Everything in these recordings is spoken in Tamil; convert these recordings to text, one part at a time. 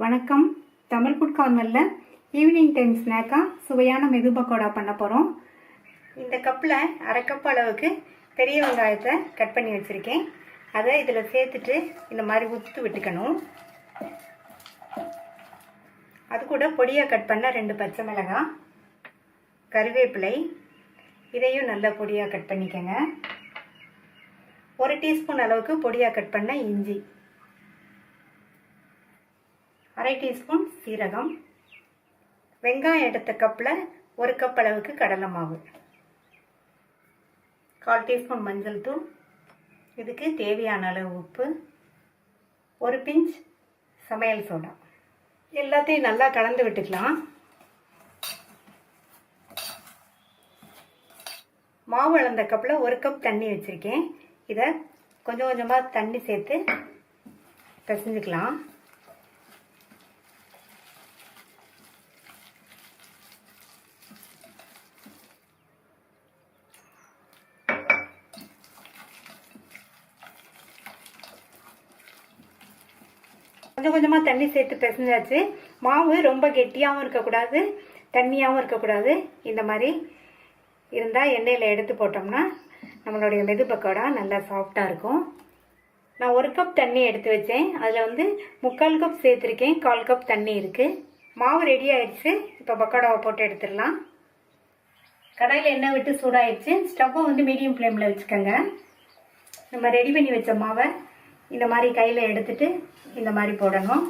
வணக்கம். தமிழ் ஃபுட் கார்னரில் ஈவினிங் டைம் ஸ்நாக்காக சுவையான மெது பக்கோடா பண்ண போகிறோம். இந்த கப்பில் அரை கப் அளவுக்கு பெரிய வெங்காயத்தை கட் பண்ணி வச்சுருக்கேன். அதை இதில் சேர்த்துட்டு இந்த மாதிரி உத்து விட்டுக்கணும். அது கூட பொடியாக கட் பண்ண 2 பச்சை மிளகாய், கருவேப்பிலை, இதையும் நல்லா பொடியாக கட் பண்ணிக்கோங்க. 1 டீஸ்பூன் அளவுக்கு பொடியாக கட் பண்ண இஞ்சி, 1/2 டீஸ்பூன் சீரகம், வெங்காயம் எடுத்த கப்பில் 1 கப் அளவுக்கு கடலை மாவு, 1/4 டீஸ்பூன் மஞ்சள் தூள், இதுக்கு தேவையான அளவு உப்பு, 1 பிஞ்ச் சமையல் சோடா. எல்லாத்தையும் நல்லா கலந்து விட்டுக்கலாம். மாவு அளந்த கப்பில் 1 கப் தண்ணி வச்சுருக்கேன். இதை கொஞ்சம் கொஞ்சமாக தண்ணி சேர்த்து பிசைஞ்சுக்கலாம். கொஞ்சம் கொஞ்சமாக தண்ணி சேர்த்து பிசைஞ்சாச்சு. மாவு ரொம்ப கெட்டியாகவும் இருக்கக்கூடாது, தண்ணியாகவும் இருக்கக்கூடாது. இந்த மாதிரி இருந்தால் எண்ணெயில் எடுத்து போட்டோம்னா நம்மளுடைய மெது பக்கோடா நல்லா சாஃப்டாக இருக்கும். நான் 1 கப் தண்ணி எடுத்து வச்சேன். அதில் 3/4 கப் சேர்த்துருக்கேன். 1/4 கப் தண்ணி இருக்குது. மாவு ரெடி ஆயிடுச்சு. இப்போ பக்கோடாவை போட்டு எடுத்துடலாம். கடாயில் எண்ணெய் விட்டு சூடாயிடுச்சு. ஸ்டவ்வை மீடியம் ஃப்ளேமில் வச்சுக்கோங்க. நம்ம ரெடி பண்ணி வச்ச மாவை இந்த மாதிரி கையில் எடுத்துட்டு இந்த மாதிரி போடணும்.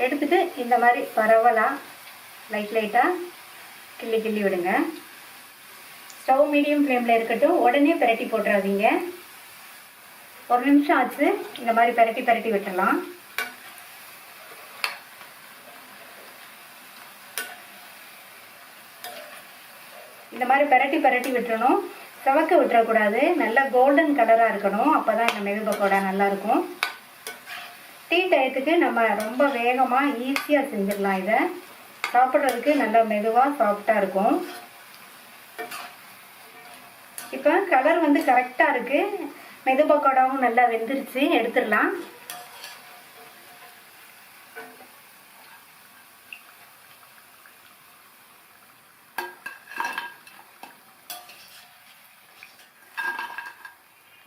எடுத்துட்டு இந்த மாதிரி பரவலாக லைட்டாக கிள்ளி விடுங்க. ஸ்டவ் மீடியம் ஃப்ளேமில் இருக்கட்டும். உடனே பிரட்டி போட்டுறாதீங்க. 1 நிமிஷம் ஆச்சு. இந்த மாதிரி பிரட்டி விட்டுடலாம். இந்த மாதிரி பிரட்டி விட்டுறணும். செவக்க விட்டுறக்கூடாது. நல்லா கோல்டன் கலராக இருக்கணும். அப்போ தான் இந்த மெது பக்கோடா நல்லாயிருக்கும். டீ டயத்துக்கு நம்ம ரொம்ப வேகமாக ஈஸியாக செஞ்சிடலாம். இதை சாப்பிட்றதுக்கு நல்லா மெதுவாக சாஃப்டாக இருக்கும். இப்போ கலர் கரெக்டாக இருக்குது. மெது பக்கோடாவும் நல்லா வெந்துருச்சு. எடுத்துடலாம்.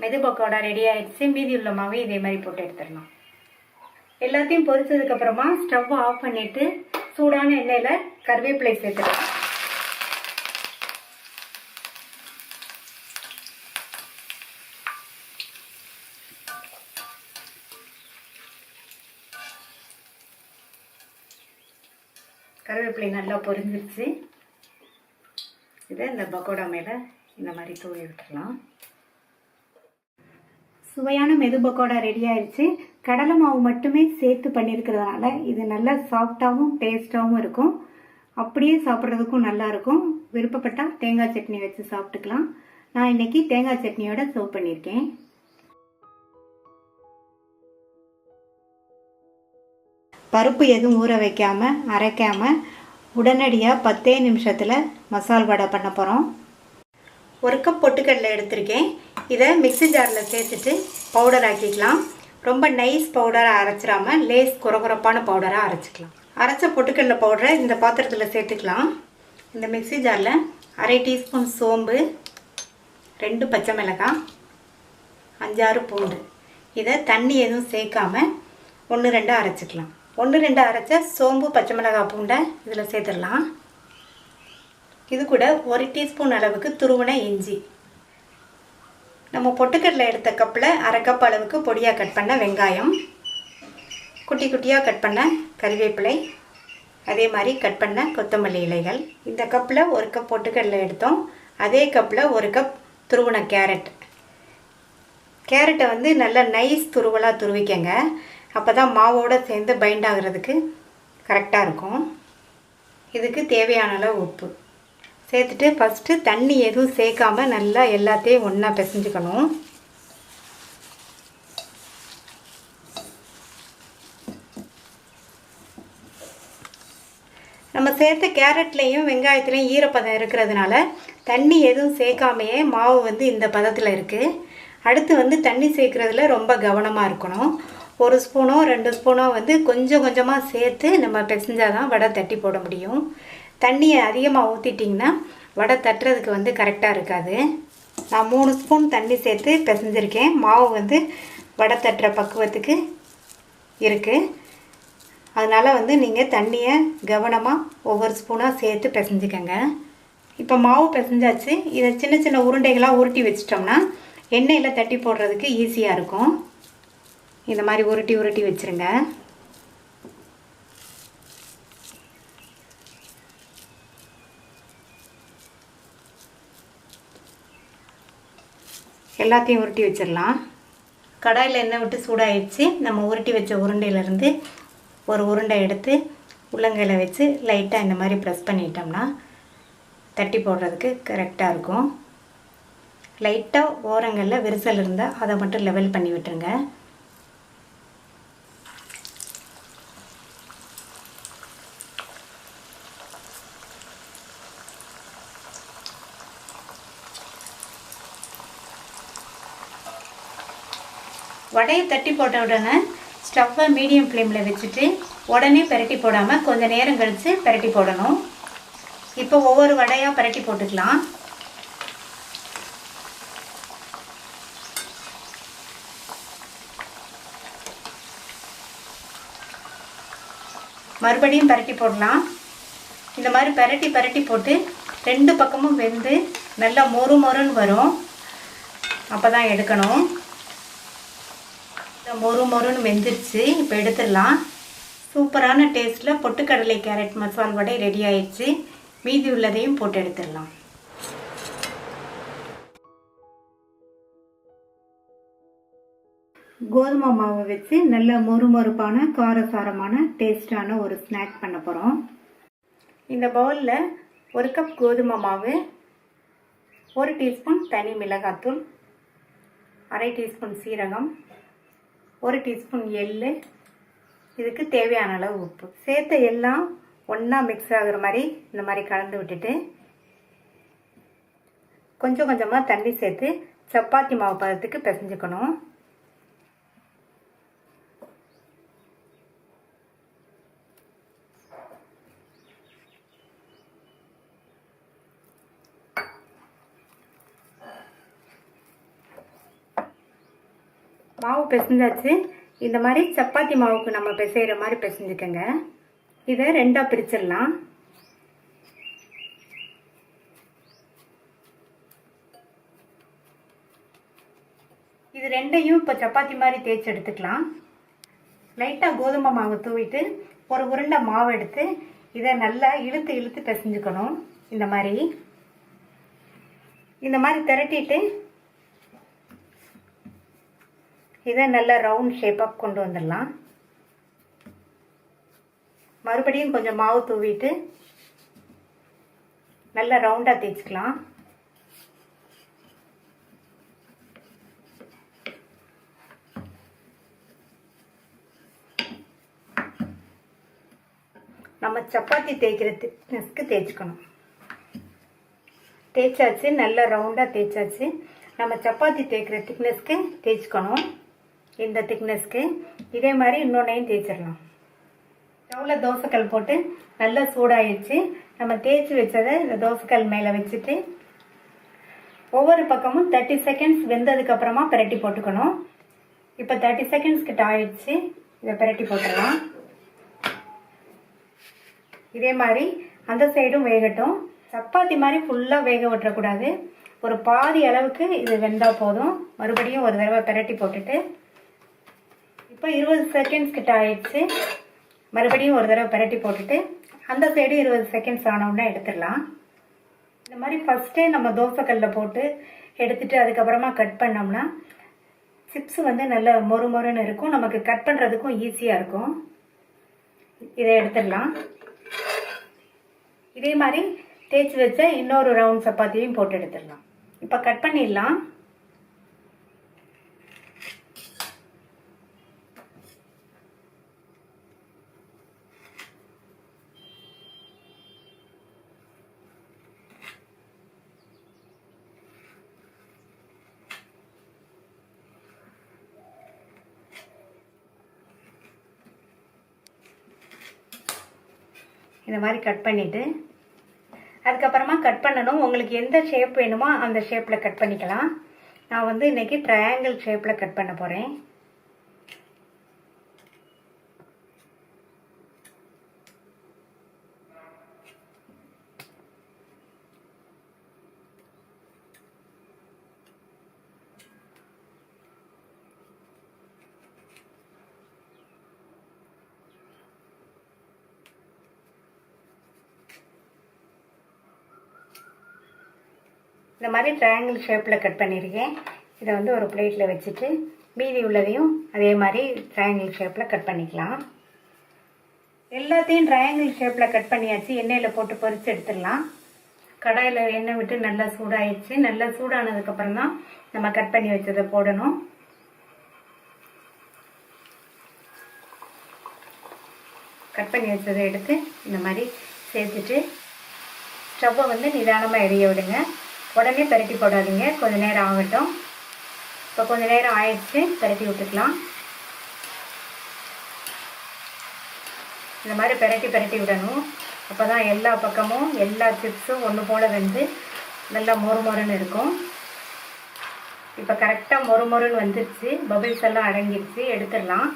மெது பக்கோடா ரெடி ஆயிடுச்சு. மீதி உள்ள மாவை இதே மாதிரி போட்டு எடுத்துடலாம். எல்லாத்தையும் பொரிச்சதுக்கப்புறமா ஸ்டவ் ஆஃப் பண்ணிட்டு சூடான எண்ணெயில் கருவேப்பிலை சேர்த்துக்கலாம். கருவேப்பிலை நல்லா பொரிஞ்சிருச்சு. இதை இந்த பக்கோடா மேலே இந்த மாதிரி தூவி விட்டுடலாம். சுவையான மெது பக்கோடா ரெடி ஆயிடுச்சு. கடலை மாவு மட்டுமே சேர்த்து பண்ணியிருக்கிறதுனால இது நல்லா சாஃப்டாகவும் டேஸ்டாகவும் இருக்கும். அப்படியே சாப்பிட்றதுக்கும் நல்லா இருக்கும். விருப்பப்பட்டால் தேங்காய் சட்னி வச்சு சாப்பிட்டுக்கலாம். நான் இன்னைக்கு தேங்காய் சட்னியோட சர்வ் பண்ணியிருக்கேன். பருப்பு எதுவும் ஊற வைக்காமல் அரைக்காமல் உடனடியாக 10 நிமிஷத்தில் மசால் வடை பண்ண போகிறோம். 1 கப் பொட்டுக்கடலை எடுத்திருக்கேன். இதை மிக்ஸி ஜாரில் சேர்த்துட்டு பவுடர் ஆக்கிக்கலாம். ரொம்ப நைஸ் பவுடராக அரைச்சிடாமல் லேஸ் குறகுறப்பான பவுடராக அரைச்சிக்கலாம். அரைச்ச பொட்டுக்கடலை பவுடரை இந்த பாத்திரத்தில் சேர்த்துக்கலாம். இந்த மிக்ஸி ஜாரில் 1/2 டீஸ்பூன் சோம்பு, 2 பச்சை மிளகாய், 5-6 பூண்டு. இதை தண்ணி எதுவும் சேர்க்காமல் 1-2 அரைச்சிக்கலாம். 1-2 அரைச்ச சோம்பு, பச்சை மிளகாய், பூண்டை இதில் சேர்த்துடலாம். இது கூட 1 டீஸ்பூன் அளவுக்கு துருவின இஞ்சி, நம்ம பொட்டுக்கடலை எடுத்த கப்பில் 1/2 கப் அளவுக்கு பொடியாக கட் பண்ண வெங்காயம், குட்டி குட்டியாக கட் பண்ண கருவேப்பிலை, அதே மாதிரி கட் பண்ண கொத்தமல்லி இலைகள். இந்த கப்பில் 1 கப் பொட்டுக்கடலை எடுத்தோம். அதே கப்பில் 1 கப் துருவின கேரட்டை நல்லா நைஸ் துருவலாக துருவிக்கங்க. அப்போ தான் மாவோடு சேர்ந்து பைண்ட் ஆகிறதுக்கு கரெக்டாக இருக்கும். இதுக்கு தேவையான அளவு உப்பு சேர்த்துட்டு ஃபஸ்ட்டு தண்ணி எதுவும் சேர்க்காமல் நல்லா எல்லாத்தையும் ஒன்றா பிசைஞ்சுக்கணும். நம்ம சேர்த்த கேரட்லேயும் வெங்காயத்துலேயும் ஈரப்பதம் இருக்கிறதுனால தண்ணி எதுவும் சேர்க்காமையே மாவு வந்து இந்த பதத்தில் இருக்குது. அடுத்து வந்து தண்ணி சேர்க்குறதுல ரொம்ப கவனமாக இருக்கணும். 1 ஸ்பூனோ 2 ஸ்பூனோ வந்து கொஞ்சம் கொஞ்சமாக சேர்த்து நம்ம பிசைஞ்சால் தான் வடை தட்டி போட முடியும். தண்ணியை அதிகமாக ஊற்றிட்டிங்கன்னா வடை தட்டுறதுக்கு வந்து கரெக்டாக இருக்காது. நான் 3 ஸ்பூன் தண்ணி சேர்த்து பிசைஞ்சிருக்கேன். மாவு வந்து வடை தட்டுற பக்குவத்துக்கு இருக்குது. அதனால் வந்து நீங்கள் தண்ணியை கவனமாக ஒவ்வொரு ஸ்பூனாக சேர்த்து பிசைஞ்சிக்கங்க. இப்போ மாவு பிசைஞ்சாச்சு. இதை சின்ன சின்ன உருண்டைகளாக உருட்டி வச்சிட்டோம்னா எண்ணெயில் தட்டி போடுறதுக்கு ஈஸியாக இருக்கும். இந்த மாதிரி உருட்டி உருட்டி வச்சுருங்க. எல்லாத்தையும் உருட்டி வச்சிடலாம். கடாயில் எண்ணெய் விட்டு சூடாகிடுச்சு. நம்ம உருட்டி வச்ச உருண்டையிலேருந்து ஒரு உருண்டை எடுத்து உள்ளங்கையில் வச்சு லைட்டாக இந்த மாதிரி ப்ரெஸ் பண்ணிட்டோம்னா தட்டி போடுறதுக்கு கரெக்டாக இருக்கும். லைட்டாக ஓரங்களில் விரிசல் இருந்தால் அதை மட்டும் லெவல் பண்ணி விட்டுருங்க. வடையை தட்டி போட்ட உடனே ஸ்டவ்வை மீடியம் ஃப்ளேமில் வச்சுட்டு உடனே பிரட்டி போடாமல் கொஞ்சம் நேரம் கழித்து பிரட்டி போடணும். இப்போ ஒவ்வொரு வடையாக பிரட்டி போட்டுக்கலாம். மறுபடியும் பிரட்டி போடலாம். இந்த மாதிரி பிரட்டி போட்டு 2 பக்கமும் வெந்து நல்லா மொறு மொறுன்னு வரும். அப்போ தான் எடுக்கணும். மொறு மொறுன்னு வெந்துருச்சு. இப்போ எடுத்துடலாம். சூப்பரான டேஸ்ட்டில் பொட்டுக்கடலை கேரட் மசால் வடை ரெடி ஆயிடுச்சு. மீதி உள்ளதையும் போட்டு எடுத்துடலாம். கோதுமை மாவை வச்சு நல்ல மொறுமொறுப்பான காரசாரமான டேஸ்டான ஒரு ஸ்நாக் பண்ண போகிறோம். இந்த பவுலில் 1 கப் கோதுமை மாவு, 1 டீஸ்பூன் தனி மிளகாத்தூள், அரை டீஸ்பூன் சீரகம், 1 டீஸ்பூன் எள்ளு, இதுக்கு தேவையான அளவு உப்பு சேர்த்து எல்லாம் ஒன்றா மிக்ஸ் ஆகுற மாதிரி இந்த மாதிரி கலந்து விட்டுட்டு கொஞ்சம் கொஞ்சமாக தண்ணி சேர்த்து சப்பாத்தி மாவு பதத்துக்கு பிசைஞ்சுக்கணும். மாவு பிசைஞ்சாச்சு. இந்த மாதிரி சப்பாத்தி மாவுக்கு நம்ம பிசைகிற மாதிரி பிசைஞ்சுக்கங்க. இதை 2ஆ பிரிச்சிடலாம். இது 2ஐயும் இப்போ சப்பாத்தி மாதிரி தேய்ச்சி எடுத்துக்கலாம். லைட்டாக கோதுமை மாவு தூவிட்டு ஒரு உருண்டை மாவு எடுத்து இதை நல்லா இழுத்து இழுத்து பிசைஞ்சுக்கணும். இந்த மாதிரி திரட்டிட்டு இதை நல்ல ரவுண்ட் ஷேப்பாக கொண்டு வந்துடலாம். மறுபடியும் கொஞ்சம் மாவு தூவிட்டு நல்லா ரவுண்டாக தேய்ச்சிக்கலாம். நம்ம சப்பாத்தி தேய்க்கிற திக்னஸ்க்கு தேய்ச்சிக்கணும். தேய்ச்சாச்சு. நல்ல ரவுண்டாக தேய்ச்சாச்சு. நம்ம சப்பாத்தி தேய்க்கிற திக்னஸ்க்கு தேய்ச்சிக்கணும். இந்த திக்னஸ்க்கு இதே மாதிரி இன்னொன்னையும் தேய்ச்சிடலாம். ஸ்டவ்வில் தோசைக்கல் போட்டு நல்லா சூடாயிடுச்சு. நம்ம தேய்ச்சி வச்சதை இந்த தோசைக்கல் மேலே வச்சுட்டு ஒவ்வொரு பக்கமும் 30 செகண்ட்ஸ் வெந்ததுக்கு அப்புறமா பிரட்டி போட்டுக்கணும். இப்போ 30 செகண்ட்ஸ் கிட்ட ஆயிடுச்சு. இதை பிரட்டி போட்டுடலாம். இதே மாதிரி அந்த சைடும் வேகட்டும். சப்பாத்தி மாதிரி ஃபுல்லாக வேக விட்டுறக்கூடாது. ஒரு பாதி அளவுக்கு இது வெந்தால் போதும். மறுபடியும் ஒரு தடவை பிரட்டி போட்டுட்டு இப்போ 20 செகண்ட்ஸ் கிட்ட ஆயிடுச்சு. மறுபடியும் ஒரு தடவை பிரட்டி போட்டுட்டு அந்த சைடு 20 செகண்ட்ஸ் ஆனவுடனே எடுத்துடலாம். இந்த மாதிரி ஃபஸ்ட்டே நம்ம தோசைக்கல்ல போட்டு எடுத்துட்டு அதுக்கப்புறமா கட் பண்ணோம்னா சிப்ஸ் வந்து நல்ல மொறு மொறுன்னு இருக்கும். நமக்கு கட் பண்ணுறதுக்கும் ஈஸியாக இருக்கும். இதை எடுத்துடலாம். இதே மாதிரி தேய்ச்சி வச்ச இன்னொரு ரவுண்ட் சப்பாத்தியும் போட்டு எடுத்துடலாம். இப்போ கட் பண்ணிடலாம். இந்த மாதிரி கட் பண்ணிவிட்டு அதுக்கப்புறமா கட் பண்ணணும். உங்களுக்கு எந்த ஷேப் வேணுமோ அந்த ஷேப்பில் கட் பண்ணிக்கலாம். நான் வந்து இன்றைக்கி ட்ரையாங்கிள் ஷேப்பில் கட் பண்ண போகிறேன். இந்த மாதிரி ட்ரையாங்கிள் ஷேப்பில் கட் பண்ணியிருக்கேன். இதை வந்து ஒரு பிளேட்டில் வச்சுட்டு மீதி உள்ளதையும் அதே மாதிரி ட்ரையாங்கிள் ஷேப்பில் கட் பண்ணிக்கலாம். எல்லாத்தையும் ட்ரையாங்கிள் ஷேப்பில் கட் பண்ணியாச்சு. எண்ணெயில் போட்டு பொரித்து எடுத்துடலாம். கடாயில் எண்ணெய் விட்டு நல்லா சூடாயிடுச்சு. நல்லா சூடானதுக்கப்புறம் தான் நம்ம கட் பண்ணி வச்சதை போடணும். கட் பண்ணி வச்சதை எடுத்து இந்த மாதிரி சேர்த்துட்டு ஸ்டவ்வை வந்து நிதானமாக எரிய விடுங்க. உடனே பரட்டி போடாதீங்க, கொஞ்சம் நேரம் ஆகட்டும். இப்போ கொஞ்சம் நேரம் ஆயிடுச்சு, பரட்டி விட்டுக்கலாம். இந்த மாதிரி பரட்டி விடணும். அப்போ தான் எல்லா பக்கமும் எல்லா சிப்ஸும் ஒன்று போல் வந்து நல்லா மொறுமொறுன்னு இருக்கும். இப்போ கரெக்டாக மொறுமொறுன்னு வந்துருச்சு. பபிள்ஸ் எல்லாம் அடங்கிடுச்சு. எடுத்துடலாம்.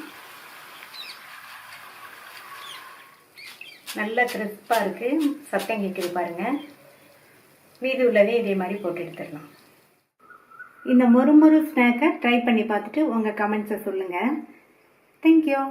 நல்லா கிறிஸ்பாக இருக்குது. சத்தம் கேட்குது பாருங்கள். மீதி உள்ளதே இதே மாதிரி போட்டு எடுத்துடலாம். இந்த மொறு ஸ்நாக்கை ட்ரை பண்ணி பார்த்துட்டு உங்கள் கமெண்ட்ஸை சொல்லுங்கள். தேங்க்யூ.